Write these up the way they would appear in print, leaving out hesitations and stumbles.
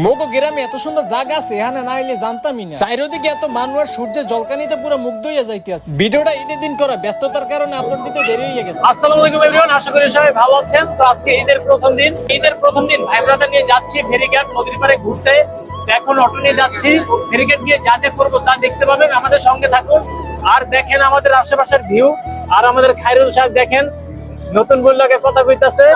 মোগো গ্রামে এত সুন্দর জায়গা আছে, এখানে না এলে জানতামই না। চারিদিকে এত মানুষ আর সূর্যের জলকানিতে পুরো মুগ্ধ হয়ে যাইতে আছে। ভিডিওটা ঈদের দিন করা, ব্যস্ততার কারণে আপলোড দিতে দেরি হয়ে গেছে। আসসালামু আলাইকুম এভরিওয়ান, আশা করি সবাই ভালো আছেন। তো আজকে ঈদের প্রথম দিন ভাই ব্রাদার নিয়ে যাচ্ছি ফেরিঘাট নদীর পাড়ে ঘুরতে। এখন অটো নিয়ে যাচ্ছি, ফেরিঘাট গিয়ে যা যা করবো তা দেখতে পাবেন, আমাদের সঙ্গে থাকুন। আর দেখেন আমাদের আশেপাশের ভিউ, আর আমাদের খায়রুল সাহেব দেখেন নতুন বললোকে কথা কইতাছে।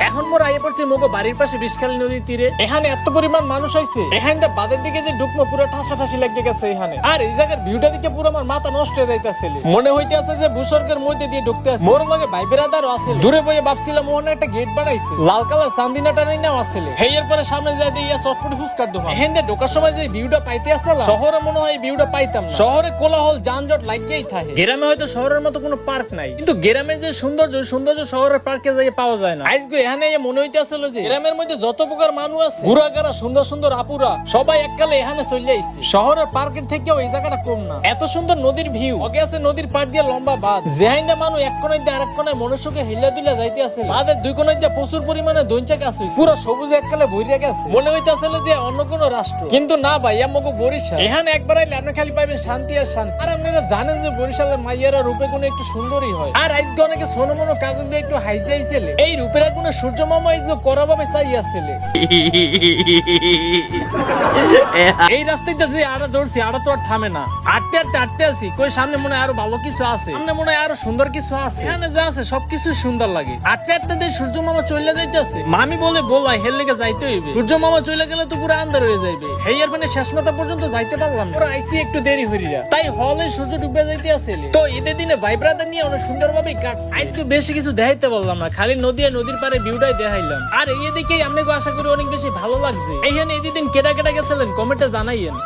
এখন মোর আইয়ে পড়ছি মোগো বাড়ির পাশে বিষখালী নদীর তীরে। এখানে এত পরিমাণ মানুষ হইছে, এখানটা বাদের দিকে যে ঢুকমো পুরো ঠাসা লেগে গেছে এখানে। আর এই জায়গার ভিউটা দিকে পুরো আমার মাথা নষ্ট হয়ে যাইতেছে। মনে হইতে আছে যে ভূস্বর্গের মধ্যে দিয়ে ঢুকতে আছে। মোর লগে ভাই বেরাদারও আছে। দূরে বইয়ে ভাবছিলাম ওখানে একটা গেট বানাইছে, লাল কালার চান্দিনা টানাই নাও আছে। হেয়ের পরে সামনে যাই দিয়ে চটপটি ফুচকার দোকান। এখানে ঢোকার সময় যে ভিউটা পাইতে আছে, শহরে মনে হয় ভিউটা পাইতাম না। শহরে কোলাহল যানজট লাগতেই থাকে। গ্রামে হয়তো শহরের মতো কোনো পার্ক নাই, কিন্তু গ্রামের যে সৌন্দর্য শহরের পার্কে যাই পাওয়া যায় না। আজকে এখানে মনে হইতে আসলে যে গ্রামের মধ্যে যত প্রকার মানুষ আছে, ঘুরাঘারা সুন্দর আপুরা সবাই এককালে এখানে চলে আইছে। শহরের পার্কের থেকেও এই জায়গাটা কম না। এত সুন্দর নদীর ভিউ, ওকে আছে নদীর পাড় দিয়ে লম্বা বাঁধ, যেহাইন্দা মানুষ এক কোণায় দিয়ে আরেক কোণায় মনুষ্যকে হিলা দুলা যাইতে আছে। বাঁধের দুই কোণায় দিয়ে প্রচুর পরিমাণে দৈঞ্চা গাছ হইছে, পুরো সবুজ এককালে ভইরা গেছে। মনে হইতে আসলে যে অন্য কোনো রাষ্ট্র, কিন্তু না ভাই, আমাকে বরিশাল। এখানে একবার আইলে আপনি খালি পাইবেন শান্তি আর শান্তি। আর আপনারা জানেন যে বরিশালের মাইয়ারা রূপে গুণে একটু সুন্দরই হয়। আর আজকে অনেকে সোনো মনো কাজল দিয়ে একটু হাইজাইছিলে। এই রূপের গুণে সূর্য মামা আজকে করা ভাবে চাই আসলে। এই রাস্তাটা যে আড়া দৌড়ছি, আড়া তো আর থামে না। আটতে আছি, কই সামনে মনে হয় আরো ভালো কিছু আছে, সামনে মনে হয় আরো সুন্দর কিছু আছে। এখানে যা আছে সবকিছু সুন্দর লাগে। আটতে দিয়ে সূর্য মামা চলে যাইতেছে। মামি বলে বলাই হের লেগে যাইতে হইবে, সূর্য মামা চলে গেলে তো পুরো আন্ধার হয়ে যাইবে। হেয়ার মানে শেষ মাথা পর্যন্ত যাইতে পারলাম না, আইসি একটু দেরি হইরা, তাই হলে সূর্য ডুবে যাইতে আছে। তো ঈদের দিনে ভাই ব্রাদার নিয়ে অনেক সুন্দর ভাবে কাটছে। আজকে বেশি কিছু দেখাইতে বললাম না, খালি নদী আর নদীর পারে ভিউটাই দেখাইলাম। আর এই দিকেই আপনাকে আশা করি অনেক বেশি ভালো লাগছে। এইখানে ঈদের দিন কেটা গেছিলেন কমেন্টে জানাইয়েন।